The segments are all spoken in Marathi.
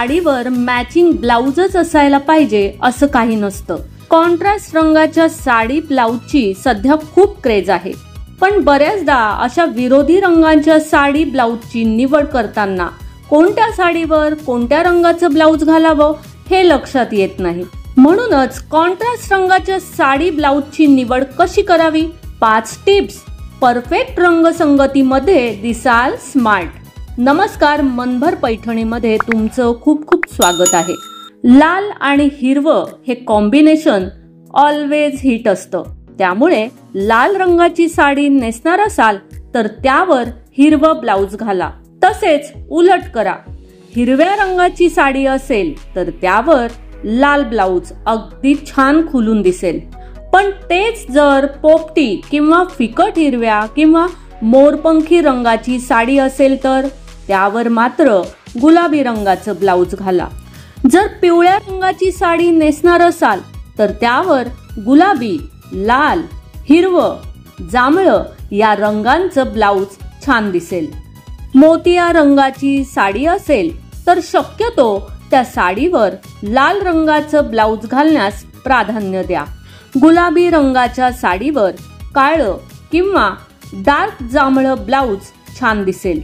साडीवर मॅचिंग ब्लाउजच असायला पाहिजे असं काही नसतं। कॉन्ट्रास्ट रंगाच्या साडी ब्लाउजची सध्या खूप क्रेज आहे, पण बऱ्याचदा अशा विरोधी रंगांच्या साडी ब्लाउजची निवड करताना कोणत्या साडीवर कोणत्या रंगाचं ब्लाउज घालावं हे लक्षात येत नाही। म्हणूनच कॉन्ट्रास्ट रंगाच्या साडी ब्लाउजची निवड कशी करावी, 5 टिप्स परफेक्ट रंगसंगतीमध्ये दिसाल स्मार्ट। नमस्कार, मनभर पैठणीमध्ये तुमचं खूप खूप स्वागत आहे। लाल आणि हिरवं हे कॉम्बिनेशन ऑलवेज हिट असतं, त्यामुळे लाल रंगाची साडी नेसणार असाल तर त्यावर हिरवं ब्लाउज घाला। तसेच उलट करा, हिरव्या रंगाची साडी असेल तर त्यावर लाल ब्लाउज अगदी छान खुलून दिसेल। पण तेच जर पोपटी किंवा फिकट हिरव्या किंवा मोरपंखी रंगाची साडी असेल तर त्यावर मात्र गुलाबी रंगाचं ब्लाउज घाला। जर पिवळ्या रंगाची साडी नेसणार असाल तर त्यावर गुलाबी, लाल, हिरवं, जांभळं या रंगांचं ब्लाउज छान दिसेल। मोतिया रंगाची साडी असेल तर शक्यतो त्या साडीवर लाल रंगाचं ब्लाउज घालण्यास प्राधान्य द्या। गुलाबी रंगाच्या साडीवर काळं किंवा डार्क जांभळं ब्लाउज छान दिसेल।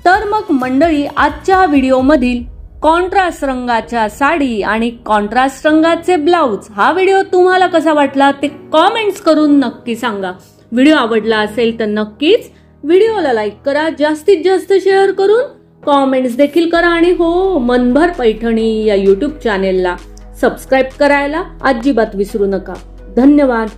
तर मग मंडळी, आजच्या व्हिडिओमधील कॉन्ट्रास्ट रंगाच्या साडी आणि कॉन्ट्रास्ट रंगाचे ब्लाउज हा व्हिडिओ तुम्हाला कसा वाटला ते कॉमेंट्स करून नक्की सांगा। व्हिडिओ आवडला असेल तर नक्कीच व्हिडिओला लाईक करा, जास्तीत जास्त शेअर करून कॉमेंट्स देखील करा आणि हो, मनभर पैठणी या YouTube चॅनेलला सबस्क्राईब करायला अजिबात विसरू नका। धन्यवाद।